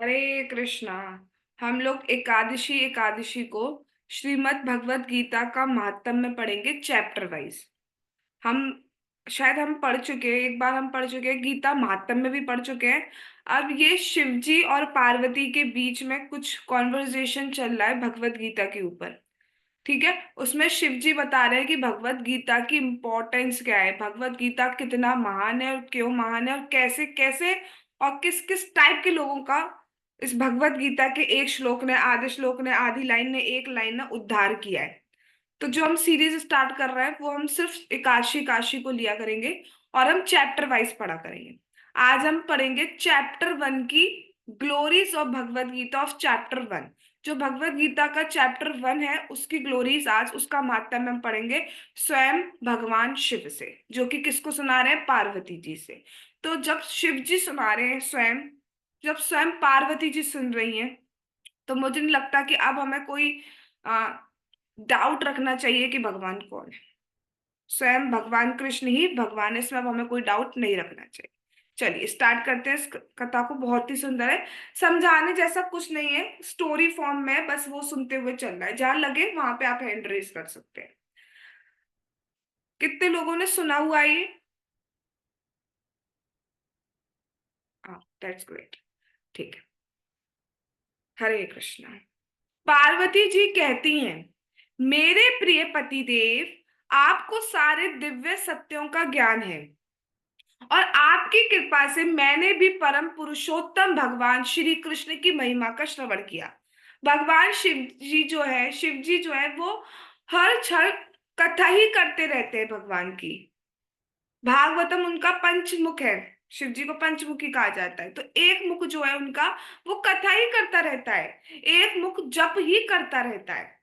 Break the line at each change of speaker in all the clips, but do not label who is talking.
हरे कृष्णा। हम लोग एकादशी एकादशी को श्रीमद् भगवत गीता का महात्म्य पढ़ेंगे चैप्टर वाइज। हम शायद हम पढ़ चुके हैं, एक बार हम पढ़ चुके हैं, गीता महात्म्य भी पढ़ चुके हैं। अब ये शिव जी और पार्वती के बीच में कुछ कॉन्वर्जेशन चल रहा है भगवत गीता के ऊपर। ठीक है, उसमें शिव जी बता रहे हैं कि भगवत गीता की इम्पोर्टेंस क्या है, भगवत गीता कितना महान है और क्यों महान है, और कैसे कैसे और किस किस टाइप के लोगों का इस भगवत गीता के एक श्लोक ने, आधे श्लोक ने, आधी लाइन ने, एक लाइन ने उद्धार किया है। तो जो हम सीरीज स्टार्ट कर रहे हैं वो हम सिर्फ एकादशी काशी को लिया करेंगे और हम चैप्टर वाइज पढ़ा करेंगे। आज हम पढ़ेंगे चैप्टर वन की glories of Bhagavad Gita of chapter one. जो भगवत गीता का चैप्टर वन है उसकी ग्लोरीज, आज उसका महात्म्य हम पढ़ेंगे स्वयं भगवान शिव से, जो कि किसको सुना रहे हैं? पार्वती जी से। तो जब शिव जी सुना रहे हैं स्वयं, जब स्वयं पार्वती जी सुन रही हैं, तो मुझे नहीं लगता कि अब हमें कोई डाउट रखना चाहिए कि भगवान कौन है। स्वयं भगवान कृष्ण ही भगवान है, इसमें अब हमें कोई डाउट नहीं रखना चाहिए। चलिए स्टार्ट करते हैं इस कथा को। बहुत ही सुंदर है, समझाने जैसा कुछ नहीं है, स्टोरी फॉर्म में है, बस वो सुनते हुए चल रहा है। जहां लगे वहां पे आप हैंड रेज कर सकते हैं। कितने लोगों ने सुना हुआ है ये? हाँ, दैट्स ग्रेट। ठीक है। हरे कृष्णा। पार्वती जी कहती हैं, मेरे प्रिय पतिदेव, आपको सारे दिव्य सत्यों का ज्ञान है और आपकी कृपा से मैंने भी परम पुरुषोत्तम भगवान श्री कृष्ण की महिमा का श्रवण किया। भगवान शिव जी जो है वो हर क्षण कथा ही करते रहते हैं भगवान की। भागवतम उनका पंचमुख है। शिव जी को पंचमुखी कहा जाता है। तो एक मुख जो है उनका, वो कथा ही करता रहता है, एक मुख जप ही करता रहता है।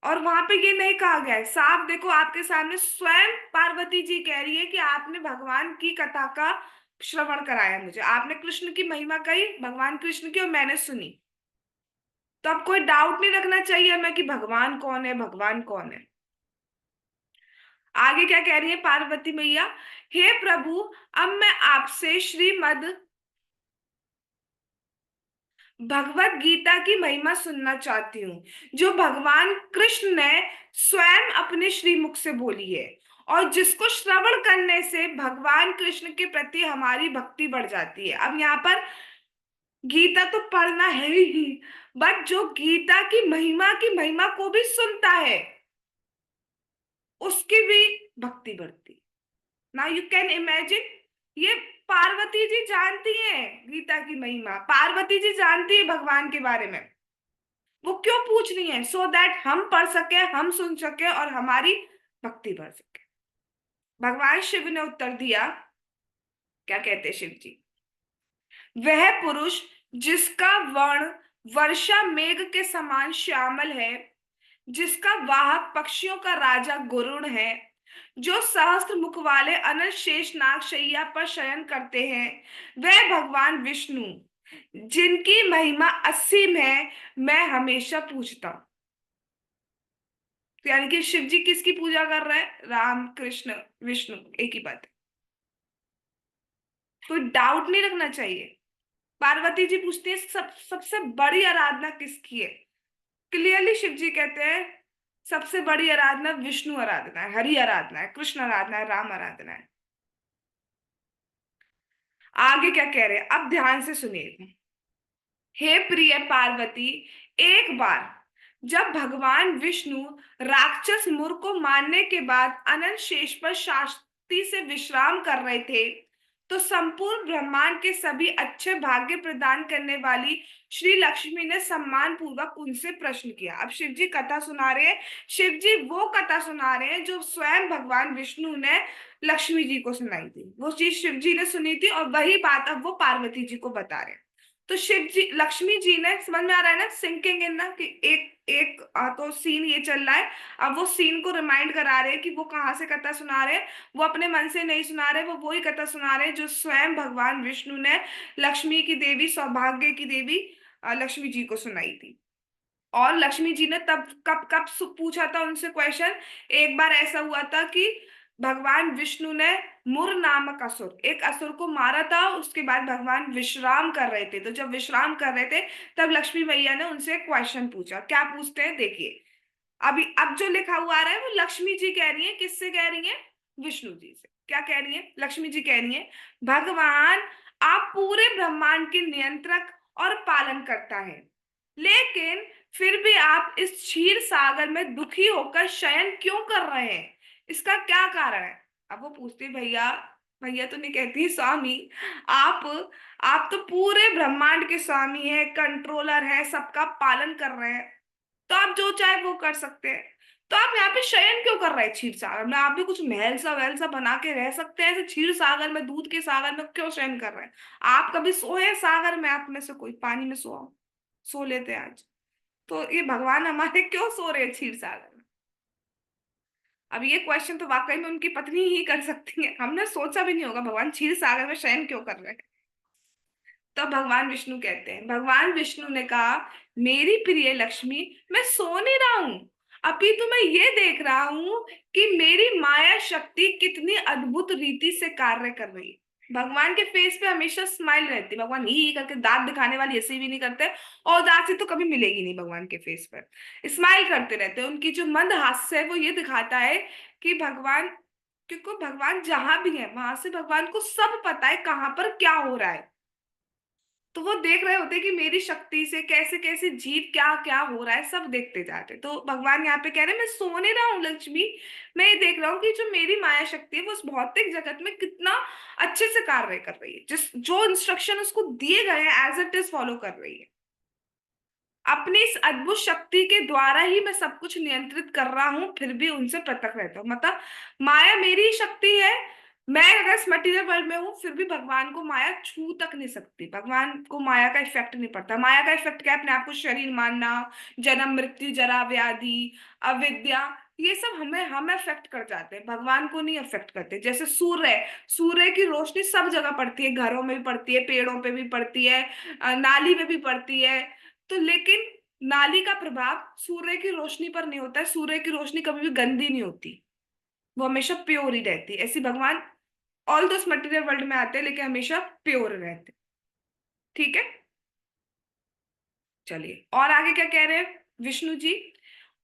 और वहां पे ये नहीं कहा गया है, साफ देखो आपके सामने स्वयं पार्वती जी कह रही है कि आपने भगवान की कथा का श्रवण कराया मुझे, आपने कृष्ण की महिमा कही, भगवान कृष्ण की, और मैंने सुनी। तो अब कोई डाउट नहीं रखना चाहिए हमें कि भगवान कौन है, भगवान कौन है। आगे क्या कह रही है पार्वती मैया? हे प्रभु, अब मैं आपसे श्रीमद् भगवत गीता की महिमा सुनना चाहती हूँ, जो भगवान कृष्ण ने स्वयं अपने श्रीमुख से बोली है, और जिसको श्रवण करने से भगवान कृष्ण के प्रति हमारी भक्ति बढ़ जाती है। अब यहाँ पर गीता तो पढ़ना है ही, बट जो गीता की महिमा को भी सुनता है, उसकी भी भक्ति बढ़ती। नाउ यू कैन इमेजिन, ये पार्वती जी जानती हैं गीता की महिमा, पार्वती जी जानती है भगवान के बारे में। वो क्यों पूछ रही है? सो दैट हम पढ़ सके, हम सुन सके और हमारी भक्ति बढ़ सके। भगवान शिव ने उत्तर दिया, क्या कहते हैं शिव जी? वह पुरुष जिसका वर्ण वर्षा मेघ के समान श्यामल है, जिसका वाहक पक्षियों का राजा गरुड़ है, जो सहस्त्र मुख वाले अनंत शेष नाग शैया पर शयन करते हैं, वह भगवान विष्णु, जिनकी महिमा असीम है, मैं हमेशा पूछता हूं। तो यानी कि शिव जी किसकी पूजा कर रहे हैं? राम कृष्ण विष्णु, एक ही बात है। कोई डाउट नहीं रखना चाहिए। पार्वती जी पूछती है सबसे बड़ी आराधना किसकी है? क्लियरली शिव जी कहते हैं सबसे बड़ी आराधना विष्णु आराधना है, हरि आराधना है, कृष्ण आराधना है, राम आराधना है। आगे क्या कह रहे हैं अब ध्यान से सुनिए। हे प्रिय पार्वती, एक बार जब भगवान विष्णु राक्षस मुर को मारने के बाद अनंत शेष पर शांति से विश्राम कर रहे थे, तो संपूर्ण ब्रह्मांड के सभी अच्छे भाग्य प्रदान करने वाली श्री लक्ष्मी ने सम्मान पूर्वक उनसे प्रश्न किया। अब शिव जी कथा सुना रहे हैं, शिव जी वो कथा सुना रहे हैं जो स्वयं भगवान विष्णु ने लक्ष्मी जी को सुनाई थी। वो चीज शिव जी ने सुनी थी और वही बात अब वो पार्वती जी को बता रहे हैं। तो शिव जी, लक्ष्मी जी ने, समझ में आ रहा है ना, सिंकिंग इन ना, कि एक एक तो सीन ये चल रहा है। अब वो सीन को रिमाइंड करा रहे हैं कि वो कहाँ से कथा सुना रहे हैं। वो अपने मन से नहीं सुना रहे, वो वही कथा सुना रहे हैं जो स्वयं भगवान विष्णु ने लक्ष्मी की देवी, सौभाग्य की देवी लक्ष्मी जी को सुनाई थी। और लक्ष्मी जी ने तब कब कब पूछा था उनसे क्वेश्चन। एक बार ऐसा हुआ था कि भगवान विष्णु ने मुर नामक असुर, एक असुर को मारा था। उसके बाद भगवान विश्राम कर रहे थे, तो जब विश्राम कर रहे थे तब लक्ष्मी मैया ने उनसे एक क्वेश्चन पूछा। क्या पूछते हैं देखिए। अभी अब जो लिखा हुआ आ रहा है वो लक्ष्मी जी कह रही है, किससे कह रही है? विष्णु जी से। क्या कह रही है? लक्ष्मी जी कह रही है, भगवान आप पूरे ब्रह्मांड के नियंत्रक और पालन करता है, लेकिन फिर भी आप इस क्षीर सागर में दुखी होकर शयन क्यों कर रहे हैं? इसका क्या कारण है? अब वो पूछती, भैया, भैया तो नहीं कहती, स्वामी, आप आप तो पूरे ब्रह्मांड के स्वामी हैं, कंट्रोलर हैं, सबका पालन कर रहे हैं, तो आप जो चाहे वो कर सकते हैं, तो आप यहाँ पे शयन क्यों कर रहे हैं क्षीर सागर में? आप भी कुछ महल सा वहल सा बना के रह सकते हैं, ऐसे क्षीर सागर में, दूध के सागर में क्यों शयन कर रहे हैं? आप कभी सोए सागर में? आप में से कोई पानी में सोओ, सो लेते हैं आज। तो ये भगवान हमारे क्यों सो रहे हैं क्षीर सागर में? अब ये क्वेश्चन तो वाकई में उनकी पत्नी ही कर सकती है, हमने सोचा भी नहीं होगा भगवान क्षीर सागर में शयन क्यों कर रहे हैं। तब भगवान विष्णु कहते हैं, भगवान विष्णु ने कहा, मेरी प्रिय लक्ष्मी, मैं सो नहीं रहा हूं, अभी तो मैं ये देख रहा हूं कि मेरी माया शक्ति कितनी अद्भुत रीति से कार्य कर रही है। भगवान के फेस पे हमेशा स्माइल रहती है, भगवान ही करके दांत दिखाने वाली ऐसे भी नहीं करते, और उदासी तो कभी मिलेगी नहीं भगवान के फेस पर। स्माइल करते रहते हैं, उनकी जो मंद हास्य है वो ये दिखाता है कि भगवान, क्योंकि भगवान जहां भी है वहां से भगवान को सब पता है कहाँ पर क्या हो रहा है। तो वो देख रहे होते कि मेरी शक्ति से कैसे कैसे जीत, क्या क्या हो रहा है, सब देखते जाते। तो भगवान यहाँ पे कह रहे हैं, मैं सो नहीं रहा हूँ लक्ष्मी, मैं ये देख रहा हूँ कि जो मेरी माया शक्ति है वो उस भौतिक जगत में कितना अच्छे से कार्य कर रही है, जिस जो इंस्ट्रक्शन उसको दिए गए हैं एज इट इज फॉलो कर रही है। अपनी इस अद्भुत शक्ति के द्वारा ही मैं सब कुछ नियंत्रित कर रहा हूँ, फिर भी उनसे पृथक रहता हूँ। मतलब माया मेरी ही शक्ति है, मैं अगर इस मटीरियल वर्ल्ड में हूँ फिर भी भगवान को माया छू तक नहीं सकती, भगवान को माया का इफेक्ट नहीं पड़ता। माया का इफेक्ट क्या है? अपने आप को शरीर मानना, जन्म मृत्यु जरा व्याधि, अविद्या, ये सब हमें हम अफेक्ट कर जाते हैं, भगवान को नहीं अफेक्ट करते। जैसे सूर्य है, सूर्य की रोशनी सब जगह पड़ती है, घरों में भी पड़ती है, पेड़ों पे भी पड़ती है, नाली में भी पड़ती है, तो लेकिन नाली का प्रभाव सूर्य की रोशनी पर नहीं होता है, सूर्य की रोशनी कभी भी गंदी नहीं होती, वो हमेशा प्योर ही रहती है। ऐसी भगवान ऑल दस मटेरियल वर्ल्ड में आते हैं लेकिन हमेशा प्योर रहते हैं। ठीक है, चलिए और आगे क्या कह रहे हैं विष्णु जी।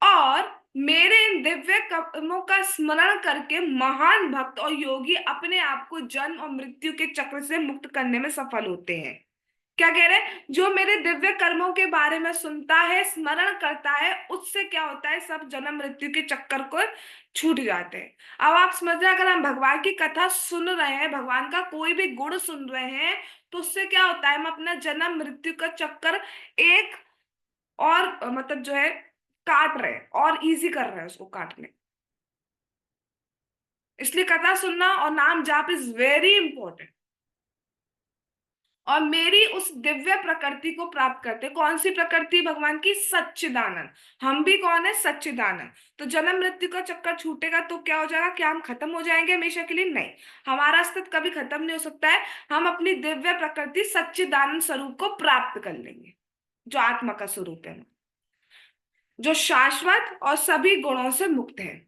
और मेरे इन दिव्य कर्मों का स्मरण करके महान भक्त और योगी अपने आप को जन्म और मृत्यु के चक्र से मुक्त करने में सफल होते हैं। क्या कह रहे हैं? जो मेरे दिव्य कर्मों के बारे में सुनता है, स्मरण करता है, उससे क्या होता है, सब जन्म मृत्यु के चक्कर को छूट जाते हैं। अब आप समझ रहे हैं, अगर हम भगवान की कथा सुन रहे हैं, भगवान का कोई भी गुण सुन रहे हैं, तो उससे क्या होता है, हम अपना जन्म मृत्यु का चक्कर एक और मतलब जो है काट रहे हैं, और इजी कर रहे हैं उसको काटने। इसलिए कथा सुनना और नाम जाप इज वेरी इंपॉर्टेंट। और मेरी उस दिव्य प्रकृति को प्राप्त करते, कौन सी प्रकृति? भगवान की सच्चिदानंद। हम भी कौन है? सच्चिदानंद। तो जन्म मृत्यु का चक्कर छूटेगा तो क्या हो जाएगा? क्या हम खत्म हो जाएंगे हमेशा के लिए? नहीं, हमारा अस्तित्व कभी खत्म नहीं हो सकता है। हम अपनी दिव्य प्रकृति सच्चिदानंद स्वरूप को प्राप्त कर लेंगे, जो आत्मा का स्वरूप है, जो शाश्वत और सभी गुणों से मुक्त है।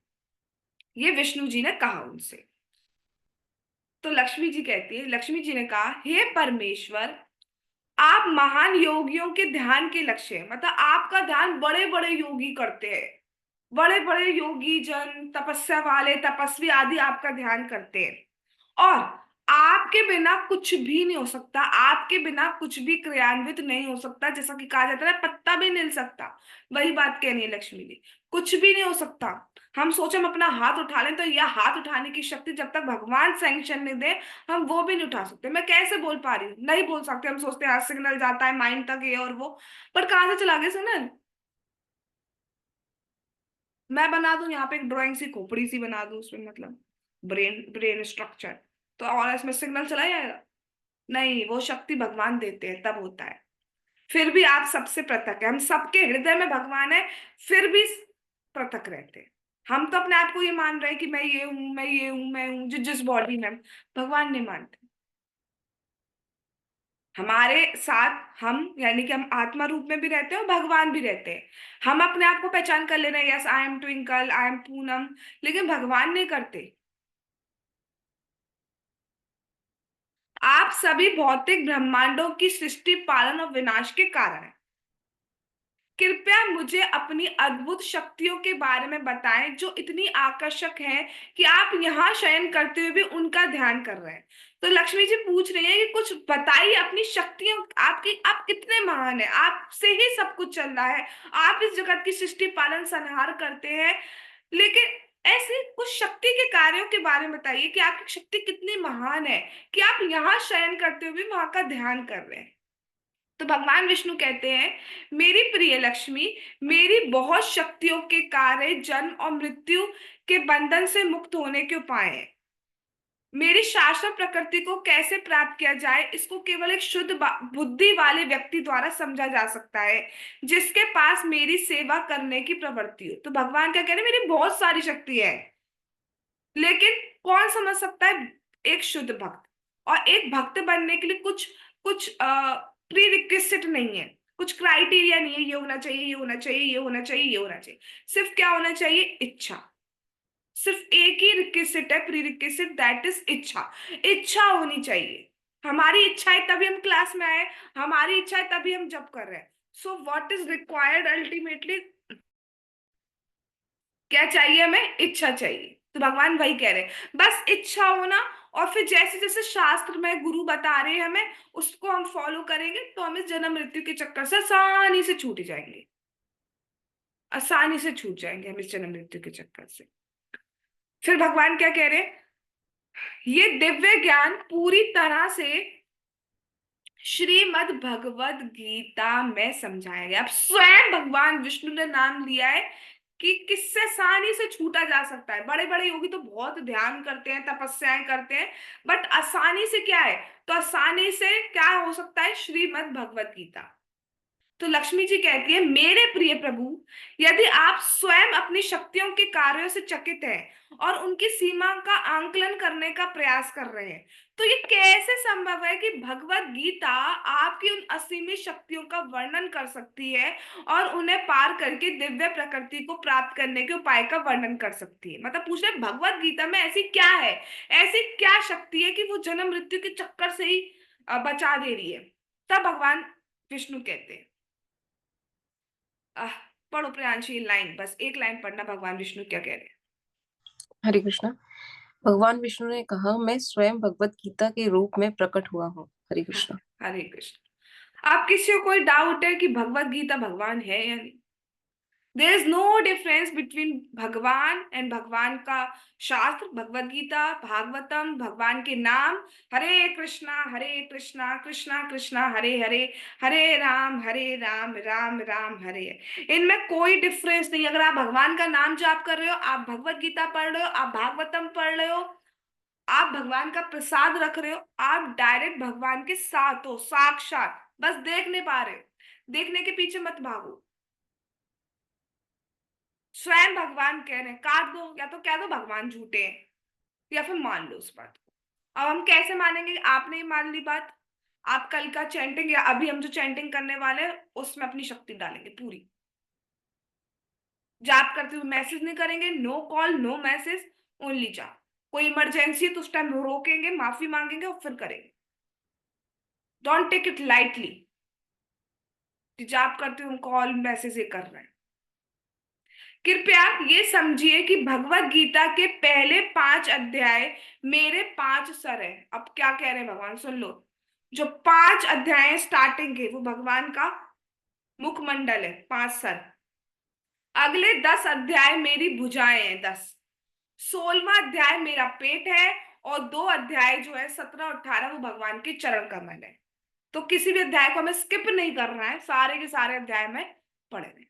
ये विष्णु जी ने कहा उनसे। तो लक्ष्मी जी कहती है, लक्ष्मी जी ने कहा, हे परमेश्वर, आप महान योगियों के ध्यान के लक्ष्य हैं। मतलब आपका ध्यान बड़े बड़े योगी करते हैं, बड़े बड़े योगी जन, तपस्या वाले तपस्वी आदि आपका ध्यान करते हैं, और आपके बिना कुछ भी नहीं हो सकता, आपके बिना कुछ भी क्रियान्वित नहीं हो सकता। जैसा कि कहा जाता है, पत्ता भी नहीं हिल सकता, वही बात कहनी है लक्ष्मी जी, कुछ भी नहीं हो सकता। हम सोचे हम अपना हाथ उठा लें, तो यह हाथ उठाने की शक्ति जब तक भगवान सैंक्शन नहीं दे, हम वो भी नहीं उठा सकते। मैं कैसे बोल पा रही हूँ? नहीं बोल सकते। हम सोचते हैं सिग्नल जाता है माइंड तक, ये और वो, पर कहाँ से चला गया सिग्नल? मैं बना दूं यहाँ पे एक ड्राइंग सी खोपड़ी सी बना दूं, उसमें मतलब ब्रेन ब्रेन स्ट्रक्चर, तो और इसमें सिग्नल चला जाएगा? नहीं, वो शक्ति भगवान देते हैं तब होता है। फिर भी आप सबसे पृथक है, हम सबके हृदय में भगवान है, फिर भी पृथक रहते हैं। हम तो अपने आप को ये मान रहे हैं कि मैं ये हूं, मैं ये हूं, मैं हूं, जिस बॉडी में। भगवान नहीं मानते। हमारे साथ हम, यानी कि हम आत्मा रूप में भी रहते हैं और भगवान भी रहते हैं। हम अपने आप को पहचान कर ले रहे हैं, yes I am twinkle, I am Poonam, लेकिन भगवान नहीं करते। आप सभी भौतिक ब्रह्मांडों की सृष्टि, पालन और विनाश के कारण हैं। कृपया मुझे अपनी अद्भुत शक्तियों के बारे में बताएं जो इतनी आकर्षक हैं कि आप यहाँ शयन करते हुए भी उनका ध्यान कर रहे हैं। तो लक्ष्मी जी पूछ रही हैं कि कुछ बताइए अपनी शक्तियों, आपकी, आप कितने महान हैं, आपसे ही सब कुछ चल रहा है, आप इस जगत की सृष्टि, पालन, संहार करते हैं, लेकिन ऐसे कुछ शक्ति के कार्यों के बारे में बताइए कि आपकी शक्ति कितनी महान है कि आप यहाँ शयन करते हुए भी वहां का ध्यान कर रहे हैं। तो भगवान विष्णु कहते हैं, मेरी प्रिय लक्ष्मी, मेरी बहुत शक्तियों के कार्य जन्म और मृत्यु के बंधन से मुक्त होने के उपाय हैं। मेरी शाश्वत प्रकृति को कैसे प्राप्त किया जाए, इसको केवल एक शुद्ध बुद्धि वाले व्यक्ति द्वारा समझा जा सकता है, जिसके पास मेरी सेवा करने की प्रवृत्ति हो। तो भगवान क्या कह रहे हैं, मेरी बहुत सारी शक्ति है, लेकिन कौन समझ सकता है? एक शुद्ध भक्त। और एक भक्त बनने के लिए कुछ कुछ प्री रिक्विजिट नहीं है, कुछ क्राइटेरिया नहीं है, ये होना चाहिए, ये होना चाहिए, ये होना चाहिए, ये होना चाहिए। सिर्फ क्या होना चाहिए? इच्छा। सिर्फ एक ही रिक्विजिट है, प्री रिक्विजिट, दैट इज इच्छा। इच्छा होनी चाहिए। हमारी इच्छा है तभी हम क्लास में आए, हमारी इच्छा है तभी हम जब कर रहे हैं। So what is required ultimately? क्या चाहिए हमें? इच्छा चाहिए। तो भगवान वही कह रहे हैं, बस इच्छा होना, और फिर जैसे जैसे शास्त्र में गुरु बता रहे हैं हमें, उसको हम फॉलो करेंगे तो हम इस जन्म मृत्यु के चक्कर से आसानी से छूट जाएंगे। आसानी से छूट जाएंगे हम इस जन्म मृत्यु के चक्कर से। फिर भगवान क्या कह रहे हैं, ये दिव्य ज्ञान पूरी तरह से श्रीमद् भगवद गीता में समझाया गया। अब स्वयं भगवान विष्णु ने नाम लिया है कि किससे आसानी से छूटा जा सकता है। बड़े बड़े योगी तो बहुत ध्यान करते हैं, तपस्याएं करते हैं, बट आसानी से क्या है? तो आसानी से क्या हो सकता है? श्रीमद् भगवद गीता। तो लक्ष्मी जी कहती है, मेरे प्रिय प्रभु, यदि आप स्वयं अपनी शक्तियों के कार्यों से चकित हैं और उनकी सीमा का आंकलन करने का प्रयास कर रहे हैं, तो ये कैसे संभव है कि भगवत गीता आपकी उन असीमित शक्तियों का वर्णन कर सकती है और उन्हें पार करके दिव्य प्रकृति को प्राप्त करने के उपाय का वर्णन कर सकती है? मतलब पूछ रहे भगवत गीता में ऐसी क्या है, ऐसी क्या शक्ति है कि वो जन्म मृत्यु के चक्कर से ही बचा दे रही है? तब भगवान विष्णु कहते हैं, आह, पढ़ो प्रियांशी लाइन, बस एक लाइन पढ़ना, भगवान विष्णु क्या कह रहे हैं।
हरे कृष्णा। भगवान विष्णु ने कहा, मैं स्वयं भगवत गीता के रूप में प्रकट हुआ हूँ। हरे
हाँ,
कृष्णा।
हरे कृष्ण। आप किसी को कोई डाउट है कि भगवत गीता भगवान है या नहीं? There is no difference between Bhagwan and भगवान का शास्त्र, भगवत गीता, भागवतम, भगवान के नाम, हरे कृष्णा कृष्णा कृष्णा हरे हरे, हरे राम राम राम हरे हरे। इनमें कोई डिफरेंस नहीं। अगर आप भगवान का नाम जाप कर रहे हो, आप भगवत गीता पढ़ रहे हो, आप भागवतम पढ़ रहे हो, आप भगवान का प्रसाद रख रहे हो, आप डायरेक्ट भगवान के साथ हो, साक्षात, बस देख नहीं पा रहे हो। देखने के पीछे मत भागो। स्वयं भगवान कह रहे हैं, काट दो, या तो कह दो भगवान झूठे हैं, या फिर मान लो उस बात को। अब हम कैसे मानेंगे कि आपने ही मान ली बात? आप कल का चैंटिंग, या अभी हम जो चैंटिंग करने वाले हैं उसमें अपनी शक्ति डालेंगे पूरी। जाप करते हुए मैसेज नहीं करेंगे, no call no message, only jaap. कोई इमरजेंसी है तो उस टाइम रोकेंगे, माफी मांगेंगे और फिर करेंगे। डोंट टेक इट लाइटली कि जाप करते हुए हम कॉल मैसेज ये कर रहे हैं। कृपया ये समझिए कि भगवत गीता के पहले 5 अध्याय मेरे 5 सर हैं। अब क्या कह रहे हैं भगवान, सुन लो। जो 5 अध्याय स्टार्टिंग के, वो भगवान का मुखमंडल है, 5 सर। अगले 10 अध्याय मेरी भुजाएं हैं, 10। 16वां अध्याय मेरा पेट है, और 2 अध्याय जो है 17 और 18, वो भगवान के चरण कमल है। तो किसी भी अध्याय को हमें स्किप नहीं करना है, सारे के सारे अध्याय में पढ़े रहे।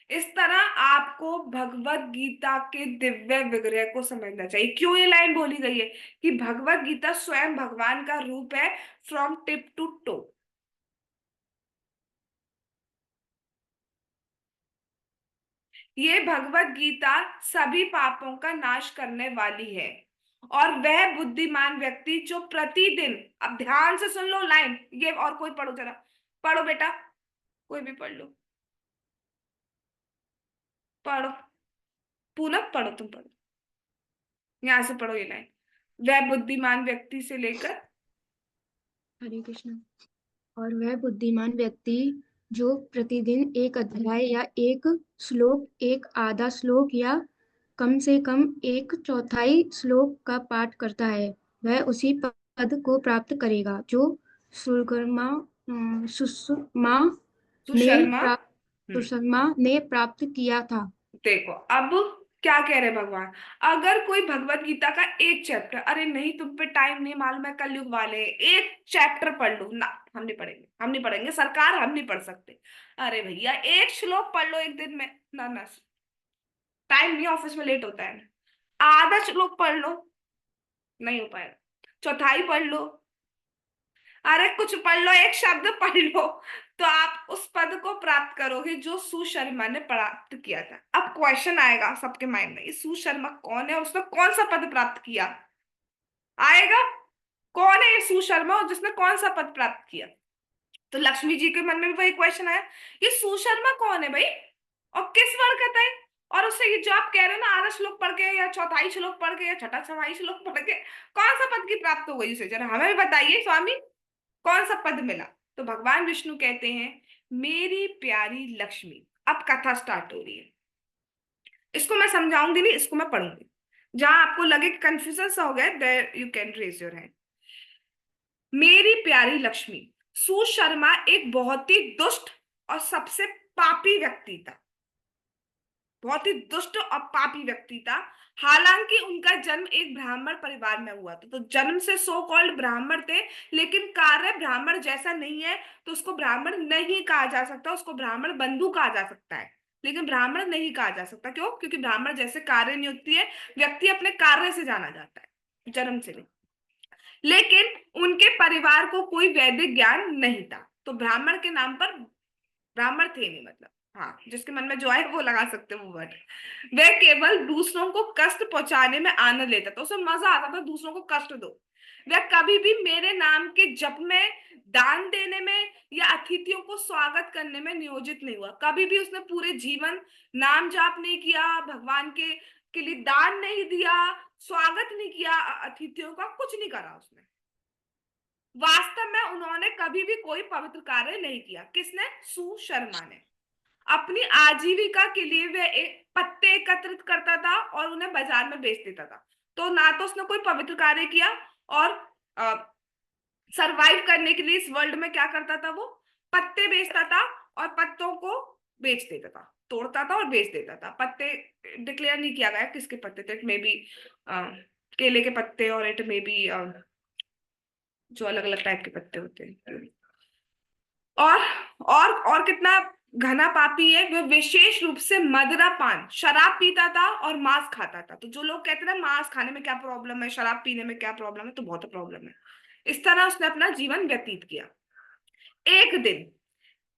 इस तरह आपको भगवत गीता के दिव्य विग्रह को समझना चाहिए। क्यों ये लाइन बोली गई है कि भगवत गीता स्वयं भगवान का रूप है, फ्रॉम टिप टू टो। ये भगवत गीता सभी पापों का नाश करने वाली है, और वह बुद्धिमान व्यक्ति जो प्रतिदिन, अब ध्यान से सुन लो लाइन ये, और कोई पढ़ो जरा, पढ़ो बेटा, कोई भी पढ़ लो, पढ़ो, पूनम पढ़ो, तुम पढ़ो, यहां से पढ़ो ये लाइन। वह बुद्धिमान व्यक्ति से लेकर
हरे कृष्ण। और वह बुद्धिमान व्यक्ति जो प्रतिदिन एक अध्याय या एक श्लोक, एक आधा श्लोक या कम से कम एक चौथाई श्लोक का पाठ करता है, वह उसी पद को प्राप्त करेगा जो सुशर्मा सुषमा ने
सुशर्मा।
प्राप्त
हम्म।
सुषमा ने प्राप्त किया था।
देखो अब क्या कह रहे हैं भगवान। अगर कोई भगवत गीता का एक चैप्टर, अरे नहीं तुम पे टाइम नहीं, मालूम है कलयुग वाले हैं, एक चैप्टर पढ़ लो ना, हम नहीं पढ़ेंगे, हम नहीं पढ़ेंगे सरकार, हम नहीं पढ़ सकते। अरे भैया एक श्लोक पढ़ लो एक दिन में, ना टाइम नहीं, ऑफिस में लेट होता है। आधा श्लोक पढ़ लो, नहीं हो पाएगा। चौथाई पढ़ लो, अरे कुछ पढ़ लो, एक शब्द पढ़ लो, तो आप उस पद को प्राप्त करोगे जो सुशर्मा ने प्राप्त किया था। अब क्वेश्चन आएगा सबके माइंड में, ये सुशर्मा कौन है और उसने कौन सा पद प्राप्त किया, आएगा। कौन है ये सुशर्मा और जिसने कौन सा पद प्राप्त किया। तो लक्ष्मी जी के मन में भी वही क्वेश्चन आया, ये सुशर्मा कौन है भाई, और किस वर्ग का है। और उससे ये जो आप कह रहे हो ना, आधा श्लोक पढ़ के या चौथाई श्लोक पढ़ के या छठा छवाई श्लोक पढ़ के कौन सा पद की प्राप्त हो गई उसे, जरा हमें भी बताइए स्वामी, कौन सा पद मिला। तो भगवान विष्णु कहते हैं, मेरी प्यारी लक्ष्मी। अब कथा स्टार्ट हो रही है, इसको मैं समझाऊंगी नहीं, इसको मैं पढ़ूंगी। जहां आपको लगे कि कंफ्यूजन सा हो गया, there you can raise your hand. मेरी प्यारी लक्ष्मी, सुशर्मा एक बहुत ही दुष्ट और सबसे पापी व्यक्ति था, बहुत ही दुष्ट और पापी व्यक्ति था। हालांकि उनका जन्म एक ब्राह्मण परिवार में हुआ था, तो जन्म से सो कॉल्ड ब्राह्मण थे, लेकिन कार्य ब्राह्मण जैसा नहीं है, तो उसको ब्राह्मण नहीं कहा जा सकता, उसको ब्राह्मण बंधु कहा जा सकता है, लेकिन ब्राह्मण नहीं कहा जा सकता। क्यों? क्योंकि ब्राह्मण जैसे कार्य नहीं होती है, व्यक्ति अपने कार्य से जाना जाता है, जन्म से नहीं। लेकिन उनके परिवार को कोई वैदिक ज्ञान नहीं था, तो ब्राह्मण के नाम पर ब्राह्मण थे नहीं, मतलब हाँ, जिसके मन में जो आए वो लगा सकते हो वो वर्ड। वह केवल दूसरों को कष्ट पहुंचाने में आनंद लेता था, उसे मजा आता था दूसरों को कष्ट दो। वह कभी भी मेरे नाम के जप में, दान देने में या अतिथियों को स्वागत करने में नियोजित नहीं हुआ। कभी भी उसने पूरे जीवन नाम जाप नहीं किया, भगवान के लिए दान नहीं दिया, स्वागत नहीं किया अतिथियों का, कुछ नहीं करा उसने। वास्तव में उन्होंने कभी भी कोई पवित्र कार्य नहीं किया। किसने? सुशर्मा ने। अपनी आजीविका के लिए वह एक पत्ते एकत्रित करता था और उन्हें बाजार में बेच देता था। तो ना तो उसने कोई पवित्र कार्य किया, और सरवाइव करने के लिए इस वर्ल्ड में क्या करता था, वो पत्ते बेचता था और पत्तों को बेच देता था, तोड़ता था और बेच देता था। पत्ते डिक्लेयर नहीं किया गया किसके पत्ते थे, इट मे बी केले के पत्ते, और इट मे बी जो अलग अलग टाइप के पत्ते होते हैं। और और कितना घना पापी है वह, विशेष रूप से मदिरा पान, शराब पीता था और मांस खाता था। तो जो लोग कहते हैं ना मांस खाने में क्या प्रॉब्लम है, शराब पीने में क्या प्रॉब्लम है, तो बहुत प्रॉब्लम है। इस तरह उसने अपना जीवन व्यतीत किया। एक दिन,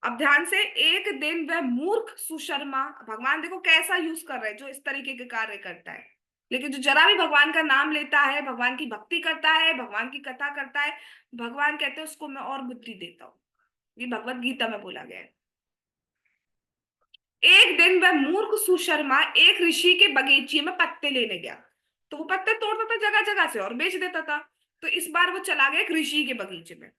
अब ध्यान से, एक दिन वह मूर्ख सुशर्मा, भगवान देखो कैसा यूज कर रहे हैं, जो इस तरीके के कार्य करता है, लेकिन जो जरा भी भगवान का नाम लेता है, भगवान की भक्ति करता है, भगवान की कथा करता है, भगवान कहते हैं उसको मैं और बुद्धि देता हूँ। ये भगवत गीता में बोला गया है। एक दिन वह मूर्ख सुशर्मा एक ऋषि के बगीचे में पत्ते लेने गया, तो वो पत्ते तोड़ता था जगह जगह से और बेच देता था। तो इस बार वो चला गया एक ऋषि के बगीचे में।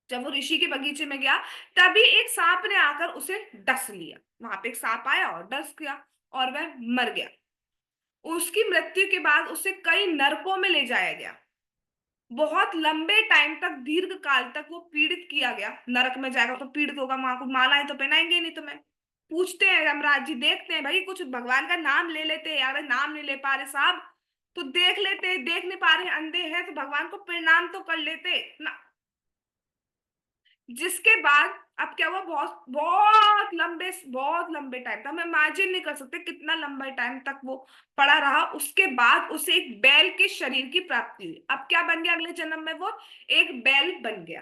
जब वो ऋषि के बगीचे में गया, तभी एक सांप ने आकर उसे डस लिया। वहां पे एक सांप आया और डस गया, और वह मर गया। उसकी मृत्यु के बाद उसे कई नरकों में ले जाया गया। बहुत लंबे टाइम तक, दीर्घ काल तक वो पीड़ित किया गया। नरक में जाएगा तो पीड़ित होगा, वहां को मालाएं तो पहनाएंगे ही नहीं तुम्हें। पूछते हैं यमराज जी, देखते हैं भाई कुछ भगवान का नाम ले लेते हैं, यार नाम नहीं ले पा रहे साहब, तो देख लेते, देख नहीं पा रहे, अंधे हैं, तो भगवान को प्रणाम तो कर लेते ना। जिसके बाद अब क्या हुआ, बहुत लंबे टाइम तक, हम इमेजिन नहीं कर सकते कितना लंबे टाइम तक वो पड़ा रहा। उसके बाद उसे एक बैल के शरीर की प्राप्ति हुई। अब क्या बन गया अगले जन्म में, वो एक बैल बन गया।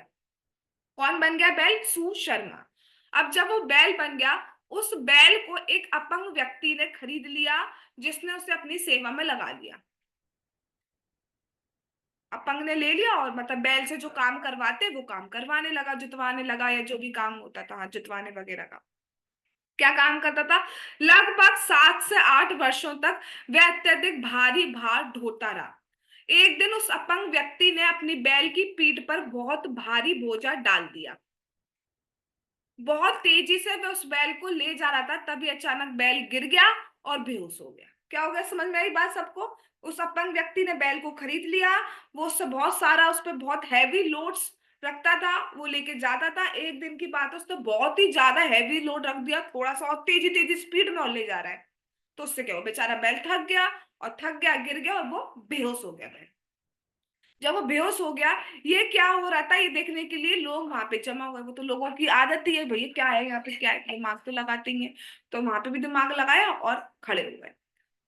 कौन बन गया बैल? सुशर्मा। अब जब वो बैल बन गया, उस बैल को एक अपंग व्यक्ति ने खरीद लिया, जिसने उसे अपनी सेवा में लगा लिया। अपंग ने ले लिया और मतलब बैल से जो काम करवाते वो काम करवाने लगा, जुतवाने लगा, या जो भी काम होता था, हाँ, जुतवाने वगैरह का। क्या काम करता था? लगभग 7 से 8 वर्षों तक वह अत्यधिक भारी भार ढोता रहा। एक दिन उस अपंग व्यक्ति ने अपनी बैल की पीठ पर बहुत भारी बोझा डाल दिया। बहुत तेजी से वह उस बैल को ले जा रहा था, तभी अचानक बैल गिर गया और बेहोश हो गया। क्या हो गया, समझ में आई बात सबको? उस अपंग व्यक्ति ने बैल को खरीद लिया, वो उससे बहुत सारा, उस पर बहुत हैवी लोड्स रखता था, वो लेके जाता था। एक दिन की बात है, उसने बहुत ही ज्यादा हैवी लोड रख दिया, थोड़ा सा, और तेजी तेजी स्पीड में और ले जा रहा है। तो उससे क्या हुआ, बेचारा बैल थक गया, और थक गया, गिर गया, और वो बेहोश हो गया बैल। जब वो बेहोश हो गया, ये क्या हो रहा था ये देखने के लिए लोग वहां पे जमा हुए। वो तो लोगों की आदत ही है, भैया क्या है यहाँ पे, क्या है, दिमाग तो लगाते ही हैं। तो वहां पे भी दिमाग लगाया और खड़े हो गए,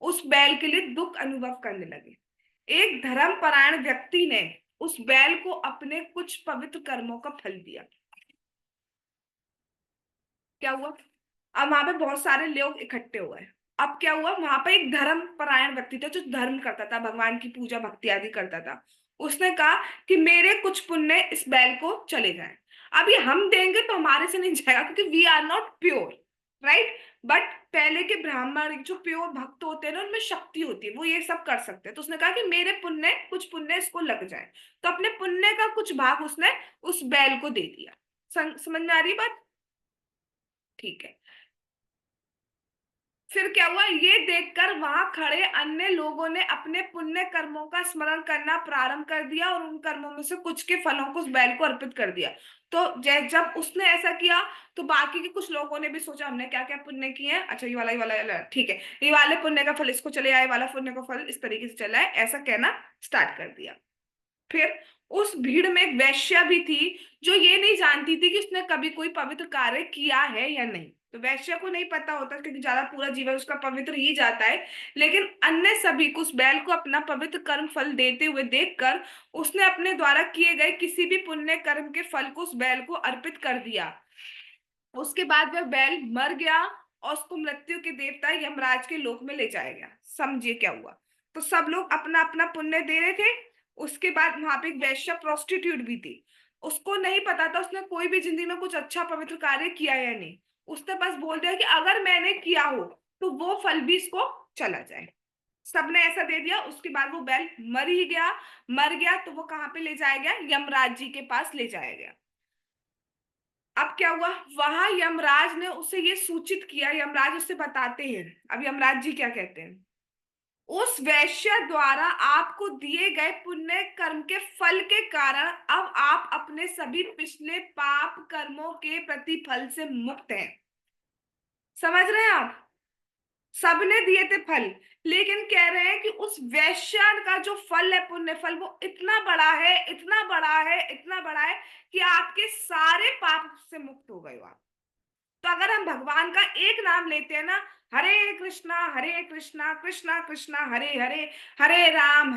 उस बैल के लिए दुख अनुभव करने लगे। एक धर्मपरायण व्यक्ति ने उस बैल को अपने कुछ पवित्र कर्मों का फल दिया। क्या हुआ, अब वहां पे बहुत सारे लोग इकट्ठे हुए। अब क्या हुआ, वहां पे एक धर्म परायण व्यक्ति था जो धर्म करता था, भगवान की पूजा भक्ति आदि करता था। उसने कहा कि मेरे कुछ पुण्य इस बैल को चले जाएं। अब ये हम देंगे तो हमारे से नहीं जाएगा, क्योंकि we are not pure, right. But पहले के ब्राह्मण जो प्योर भक्त होते हैं ना, उनमें शक्ति होती है, वो ये सब कर सकते हैं। तो उसने कहा कि मेरे पुण्य, कुछ पुण्य इसको लग जाए। तो अपने पुण्य का कुछ भाग उसने उस बैल को दे दिया। समझ में आ रही बात? ठीक है। फिर क्या हुआ, ये देखकर वहां खड़े अन्य लोगों ने अपने पुण्य कर्मों का स्मरण करना प्रारंभ कर दिया, और उन कर्मों में से कुछ के फलों को उस बैल को अर्पित कर दिया। तो जब उसने ऐसा किया, तो बाकी के कुछ लोगों ने भी सोचा हमने क्या क्या पुण्य किए हैं, अच्छा ये वाला ठीक है, ये वाले पुण्य का फल इसको चले आए, वाला पुण्य का फल इस तरीके से चला है, ऐसा कहना स्टार्ट कर दिया। फिर उस भीड़ में एक वैश्या भी थी, जो ये नहीं जानती थी कि उसने कभी कोई पवित्र कार्य किया है या नहीं। तो वैश्या को नहीं पता होता, क्योंकि ज्यादा पूरा जीवन उसका पवित्र ही जाता है। लेकिन अन्य सभी को, उस बैल को अपना पवित्र कर्म फल देते हुए देखकर, उसने अपने द्वारा किए गए किसी भी पुण्य कर्म के फल को उस बैल को अर्पित कर दिया। उसके बाद वह बैल मर गया, और उसको मृत्यु के देवता यमराज के लोक में ले जाया गया। समझिए क्या हुआ। तो सब लोग अपना अपना पुण्य दे रहे थे। उसके बाद वहां पे एक वैश्य प्रोस्टिट्यूट भी थी। उसको नहीं पता था उसने कोई भी जिंदगी में कुछ अच्छा पवित्र कार्य किया या नहीं। उसने बस बोल दिया कि अगर मैंने किया हो तो वो फल भी इसको चला जाए। सबने ऐसा दे दिया। उसके बाद वो बैल मर ही गया। मर गया तो वो कहाँ पे ले जाया गया, यमराज जी के पास ले जाया गया। अब क्या हुआ, वहां यमराज ने उसे ये सूचित किया, यमराज उसे बताते हैं। अब यमराज जी क्या कहते हैं, उस वैश्य द्वारा आपको दिए गए पुण्य कर्म के फल के कारण अब आप अपने सभी पिछले पाप कर्मों के प्रतिफल से मुक्त हैं। समझ रहे हैं आप? सबने दिए थे फल, लेकिन कह रहे हैं कि उस वैश्य का जो फल है, पुण्य फल, वो इतना बड़ा है, इतना बड़ा है, इतना बड़ा है कि आपके सारे पाप से मुक्त हो गए हो आप। तो अगर हम भगवान का एक नाम लेते हैं ना, हरे कृष्णा कृष्णा कृष्णा हरे हरे, हरे राम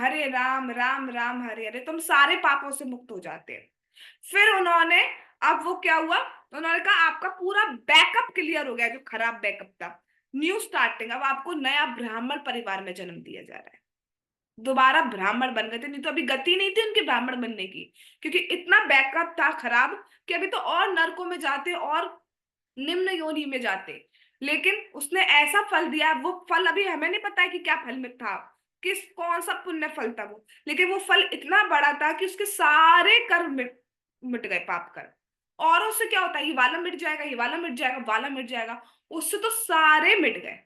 राम हरे हरे, तो हम सारे पापों से मुक्त हो जाते हैं। फिर उन्होंने, अब वो क्या हुआ, उन्होंने कहा आपका पूरा बैकअप क्लियर हो गया, जो खराब बैकअप था। न्यू स्टार्टिंग, अब आपको नया ब्राह्मण परिवार में जन्म दिया जा रहा है। दोबारा ब्राह्मण बन गए थे, नहीं तो अभी गति नहीं थी उनके ब्राह्मण बनने की, क्योंकि इतना बैकअप था खराब कि अभी तो और नरकों में जाते और निम्न योनि में जाते। लेकिन उसने ऐसा फल दिया, वो फल अभी हमें नहीं पता है कि क्या फल में था, किस कौन सा पुण्य फल था वो, लेकिन वो फल इतना बड़ा था कि उसके सारे कर्म मिट गए, पाप कर्म। और उससे क्या होता है, ये वाला मिट जाएगा, ये वाला मिट जाएगा, वाला मिट जाएगा, उससे तो सारे मिट गए।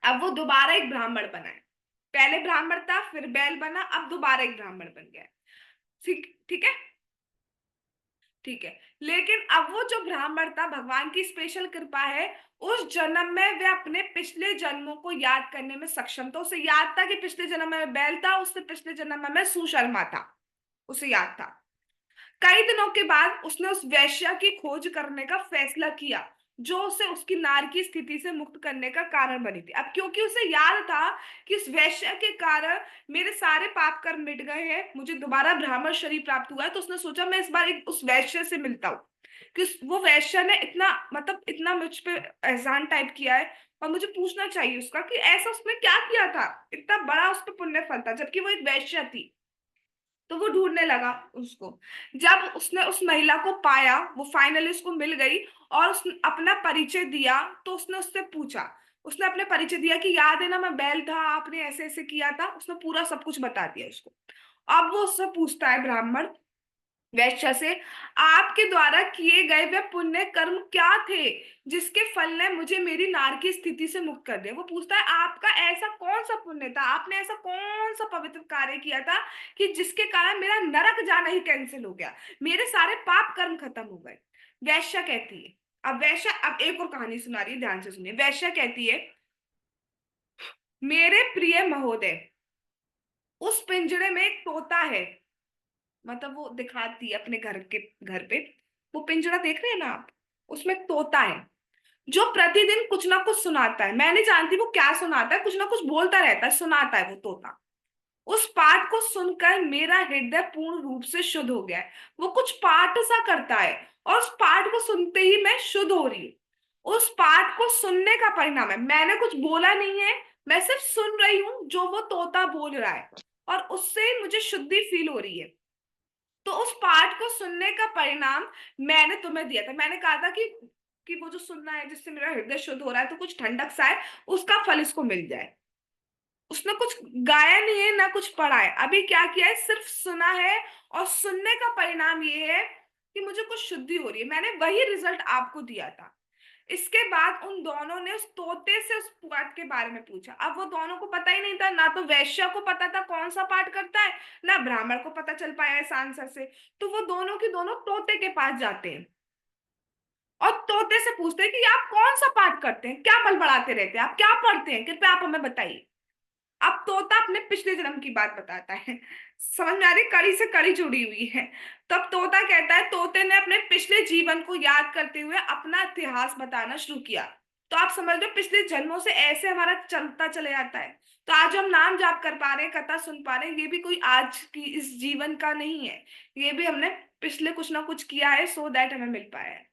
अब वो दोबारा एक ब्राह्मण बना है। पहले ब्राह्मण था, फिर बैल बना, अब दोबारा एक ब्राह्मण बन गया। ठीक ठीक है, ठीक है। लेकिन अब वो जो ब्राह्मण था, भगवान की स्पेशल कृपा है, उस जन्म में वे अपने पिछले जन्मों को याद करने में सक्षम था। उसे याद था कि पिछले जन्म में मैं बैल था, उससे पिछले जन्म में मैं सुशर्मा था, उसे याद था। कई दिनों के बाद उसने उस वैश्या की खोज करने का फैसला किया, जो उसे उसकी नार की स्थिति से मुक्त करने का कारण बनी थी। अब क्योंकि उसे याद था कि उस वैश्या के कारण मेरे सारे पाप कर्म मिट गए हैं, मुझे दोबारा ब्राह्मण शरीर प्राप्त हुआ है, तो उसने सोचा मैं इस बार एक उस वैश्य से मिलता हूँ, कि वो वैश्य ने इतना, मतलब इतना मुझ पे एहसान टाइप किया है, और मुझे पूछना चाहिए उसका कि ऐसा उसने क्या किया था, इतना बड़ा उस पर पुण्य फल था, जबकि वो एक वैश्य थी। तो वो ढूंढने लगा उसको। जब उसने उस महिला को पाया, वो फाइनली उसको मिल गई, और उसने अपना परिचय दिया, तो उसने उससे पूछा उसने अपने परिचय दिया कि याद है ना, मैं बैल था, आपने ऐसे ऐसे किया था, उसने पूरा सब कुछ बता दिया उसको। अब वो उससे पूछता है ब्राह्मण वैश्य से, आपके द्वारा किए गए वे पुण्य कर्म क्या थे जिसके फल ने मुझे मेरी नार की स्थिति से मुक्त कर दिया। वो पूछता है आपका ऐसा कौन सा पुण्य था, आपने ऐसा कौन सा पवित्र कार्य किया था कि जिसके कारण मेरा नरक जाना ही कैंसिल हो गया, मेरे सारे पाप कर्म खत्म हो गए। वैश्या कहती है, अब वैश्या अब एक और कहानी सुना रही है, ध्यान से सुनिए। वैश्या कहती है, मेरे प्रिय महोदय, उस पिंजरे में एक तोता है। मतलब वो दिखाती है अपने घर पे, वो पिंजरा देख रहे हैं ना आप, उसमें एक तोता है जो प्रतिदिन कुछ ना कुछ सुनाता है। मैं नहीं जानती वो क्या सुनाता है, कुछ ना कुछ बोलता रहता है, सुनाता है वो तोता। उस पाठ को सुनकर मेरा हृदय पूर्ण रूप से शुद्ध हो गया है। वो कुछ पाठ सा करता है और उस पाठ को सुनते ही मैं शुद्ध हो रही हूँ। उस पाठ को सुनने का परिणाम है, मैंने कुछ बोला नहीं है, मैं सिर्फ सुन रही हूँ जो वो तोता बोल रहा है, और उससे मुझे शुद्धि फील हो रही है। तो उस पाठ को सुनने का परिणाम मैंने तुम्हें दिया था। मैंने कहा था कि वो जो सुनना है जिससे मेरा हृदय शुद्ध हो रहा है, तो कुछ ठंडक सा है, उसका फल इसको मिल जाए। उसने कुछ गाया नहीं है ना कुछ पढ़ा है, अभी क्या किया है, सिर्फ सुना है, और सुनने का परिणाम ये है कि मुझे कुछ शुद्धि हो रही है। मैंने वही रिजल्ट आपको दिया था। इसके बाद उन दोनों ने उस तोते से उस पाठ के बारे में पूछा। अब वो दोनों को पता ही नहीं था, ना तो वैश्य को पता था कौन सा पाठ करता है, ना ब्राह्मण को पता चल पाया इस आंसर से। तो वो दोनों के दोनों तोते के पास जाते हैं और तोते से पूछते हैं कि आप कौन सा पाठ करते हैं, क्या बड़बड़ाते रहते हैं, आप क्या पढ़ते हैं, कृपया आप हमें बताइए। अब तोता अपने पिछले जन्म की बात बताता है। समझ में आ रही, कड़ी से कड़ी जुड़ी हुई है। तब तोता कहता है, तोते ने अपने पिछले जीवन को याद करते हुए अपना इतिहास बताना शुरू किया। तो आप समझ लो पिछले जन्मों से ऐसे हमारा चलता चले जाता है। तो आज हम नाम जाप कर पा रहे हैं, कथा सुन पा रहे हैं, ये भी कोई आज की इस जीवन का नहीं है, ये भी हमने पिछले कुछ ना कुछ किया है, सो दैट हमें मिल पाया है।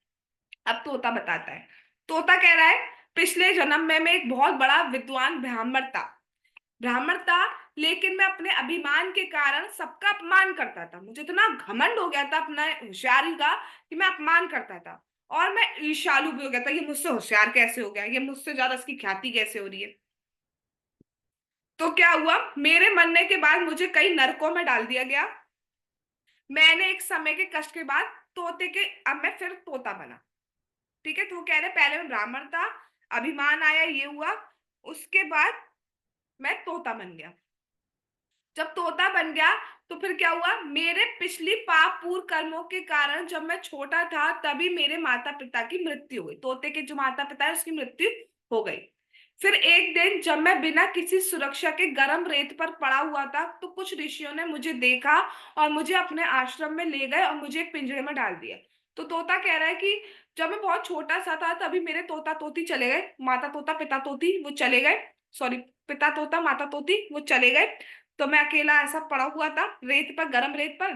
अब तोता बताता है, तोता कह रहा है, पिछले जन्म में मैं एक बहुत बड़ा विद्वान ब्राह्मण था, लेकिन मैं अपने अभिमान के कारण सबका अपमान करता था। मुझे इतना घमंड हो गया था अपना होशियारी का कि मैं अपमान करता था, और मैं ईर्ष्यालु भी हो गया था, ये मुझसे होशियार कैसे हो गया, ये मुझसे ज्यादा इसकी ख्याति कैसे हो रही है। तो क्या हुआ, मेरे मरने के बाद मुझे कई नरकों में डाल दिया गया। मैंने एक समय के कष्ट के बाद तोते के अब मैं फिर तोता बना। ठीक है, तो वो कह रहे पहले मैं ब्राह्मण था, अभिमान आया, ये हुआ, उसके बाद मैं तोता बन गया। जब तोता बन गया तो फिर क्या हुआ, मेरे पिछली पाप पूर्व कर्मों के कारण जब मैं छोटा था तभी मेरे माता पिता की मृत्यु हुई। तोते के जो माता पिता है उसकी मृत्यु हो गई। फिर एक दिन जब मैं बिना किसी सुरक्षा के गर्म रेत पर पड़ा हुआ था तो कुछ ऋषियों ने मुझे देखा और मुझे अपने आश्रम में ले गए और मुझे एक पिंजरे में डाल दिया। तो तोता कह रहा है कि जब मैं बहुत छोटा सा था तभी मेरे तोता तोती चले गए, माता तोता पिता तोती वो चले गए, सॉरी, पिता तोता माता तोती वो चले गए। तो मैं अकेला ऐसा पड़ा हुआ था रेत पर, गरम रेत पर।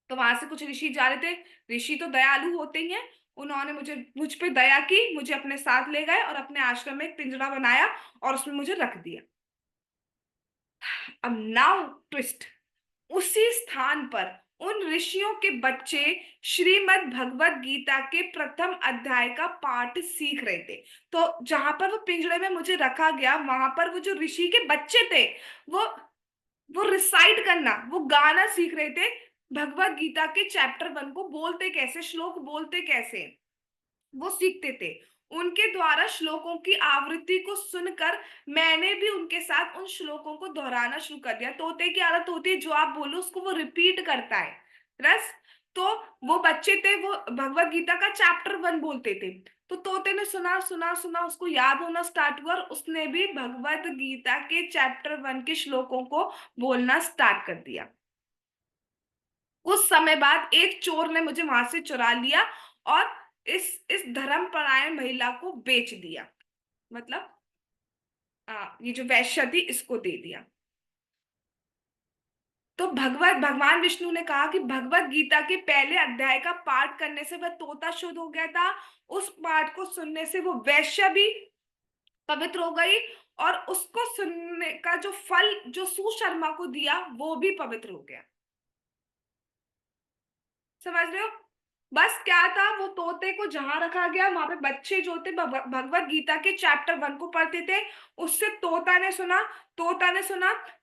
तो वहां से कुछ ऋषि जा रहे थे, ऋषि तो दयालु होते ही हैं, उन्होंने मुझ पे दया की, मुझे अपने साथ ले गए और अपने आश्रम में एक पिंजरा बनाया और उसमें मुझे रख दिया। अब नाउ ट्विस्ट, उसी स्थान पर उन ऋषियों के बच्चे श्रीमद् भगवत गीता के प्रथम अध्याय का पाठ सीख रहे थे। तो जहां पर वो पिंजरे में मुझे रखा गया वहां पर वो जो ऋषि के बच्चे थे, वो वो रिसाइट करना, वो गाना सीख रहे थे, भगवत गीता के चैप्टर 1 को बोलते कैसे, श्लोक बोलते कैसे, वो सीखते थे। उनके द्वारा श्लोकों की आवृत्ति को सुनकर मैंने भी उनके साथ उन श्लोकों को दोहराना शुरू कर दिया। तोते की आदत होती है, जो आप बोलो उसको वो रिपीट करता है, रस। तो वो बच्चे थे, वो भगवत गीता का चैप्टर 1 बोलते थे। तो तोते ने सुना सुना सुना, उसको याद होना स्टार्ट हुआ और उसने भी भगवत गीता के चैप्टर 1 के श्लोकों को बोलना स्टार्ट कर दिया। कुछ समय बाद एक चोर ने मुझे वहां से चुरा लिया और इस धर्मपरायण महिला को बेच दिया। मतलब ये जो वैश्य थी इसको दे दिया। तो भगवान विष्णु ने कहा कि भगवत गीता के पहले अध्याय का पाठ करने से वह तोता शुद्ध हो गया था, उस पाठ को सुनने से वो वैश्य भी पवित्र हो गई, और उसको सुनने का जो फल जो सुशर्मा को दिया वो भी पवित्र हो गया। समझ रहे हो? बस क्या था, वो तोते को जहां रखा गया वहां पे बच्चे जो थे भगवत गीता के चैप्टर 1 को पढ़ते थे। उससे तोता ने सुना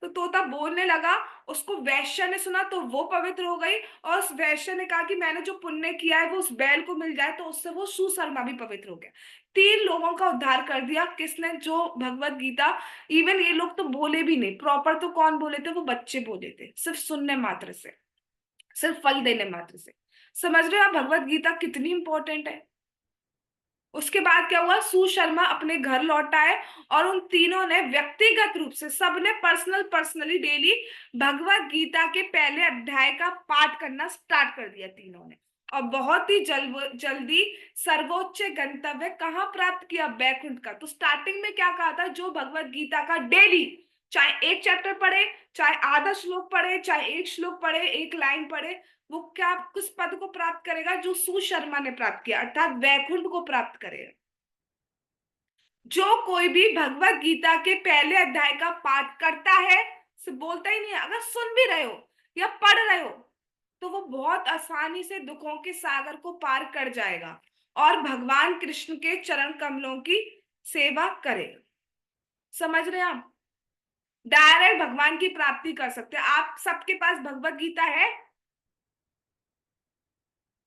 तो तोता बोलने लगा। उसको वैश्य ने सुना तो वो पवित्र हो गई। और उस वैश्य ने कहा कि मैंने जो पुण्य किया है वो उस बैल को मिल जाए, तो उससे वो सुशर्मा भी पवित्र हो गया। 3 लोगों का उद्धार कर दिया किसने? जो भगवत गीता। इवन ये लोग तो बोले भी नहीं प्रॉपर, तो कौन बोले थे? वो बच्चे बोले थे, सिर्फ सुनने मात्र से, सिर्फ फल देने मात्र से। समझ रहे हो आप भगवत गीता कितनी इंपॉर्टेंट है? उसके बाद क्या हुआ, सुशर्मा अपने घर लौटा है। और उन तीनों ने व्यक्तिगत रूप से, सबने पर्सनली डेली भगवत गीता के पहले अध्याय का पाठ करना स्टार्ट कर दिया तीनों ने। और बहुत ही जल्दी सर्वोच्च गंतव्य कहाँ प्राप्त किया? बैकुंठ का। तो स्टार्टिंग में क्या कहा था? जो भगवत गीता का डेली चाहे एक चैप्टर पढ़े, चाहे आधा श्लोक पढ़े, चाहे एक श्लोक पढ़े, एक लाइन पढ़े, वो क्या किस पद को प्राप्त करेगा? जो सुशर्मा ने प्राप्त किया, अर्थात वैकुंठ को प्राप्त करेगा। जो कोई भी भगवत गीता के पहले अध्याय का पाठ करता है, सिर्फ बोलता ही नहीं है, अगर सुन भी रहे हो या पढ़ रहे हो, तो वो बहुत आसानी से दुखों के सागर को पार कर जाएगा और भगवान कृष्ण के चरण कमलों की सेवा करेगा। समझ रहे हैं आप? डायरेक्ट भगवान की प्राप्ति कर सकते हैं। आप सबके पास भगवत गीता है?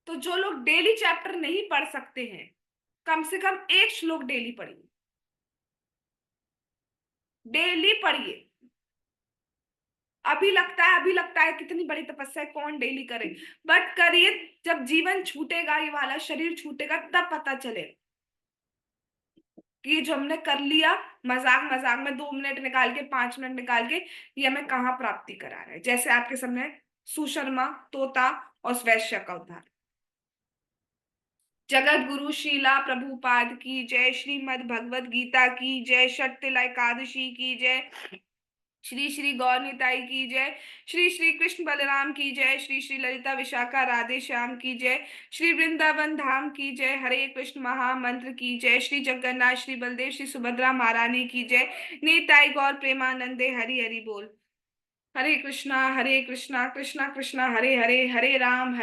तो जो लोग डेली चैप्टर नहीं पढ़ सकते हैं, कम से कम एक श्लोक डेली पढ़िए, डेली पढ़िए। अभी लगता है कितनी बड़ी तपस्या है, कौन डेली करे? बट करिए, जब जीवन छूटेगा, ये वाला शरीर छूटेगा, तब पता चलेगा कि ये जो हमने कर लिया मजाक मजाक में 2 मिनट निकाल के, 5 मिनट निकाल के, ये हमें कहाँ प्राप्ति करा रहा है। जैसे आपके सामने सुशर्मा, तोता और वैश्य का उद्धार। जगत गुरु शीला प्रभुपाद की जय, श्रीमद् भगवत गीता की जय, शक्तिला एकादशी की जय, श्री श्री गौर निताई की जय, श्री श्री कृष्ण बलराम की जय, श्री श्री ललिता विशाखा राधे श्याम की जय, श्री वृंदावन धाम की जय, हरे कृष्ण महामंत्र की जय, श्री जगन्नाथ श्री बलदेव श्री सुभद्रा महारानी की जय, निताई गौर प्रेमानंदे हरि हरि बोल। हरे कृष्णा कृष्णा कृष्णा हरे हरे, हरे राम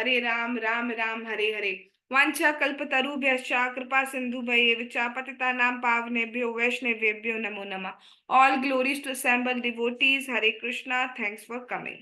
राम राम हरे हरे। वांछा कल्पतरुभ्यश्च कृपा सिंधुभ्येव च पतितानां पावनेभ्यो वैष्णवेभ्यो नमो नमः। All glories to assembled devotees. Hare Krishna. Thanks for coming.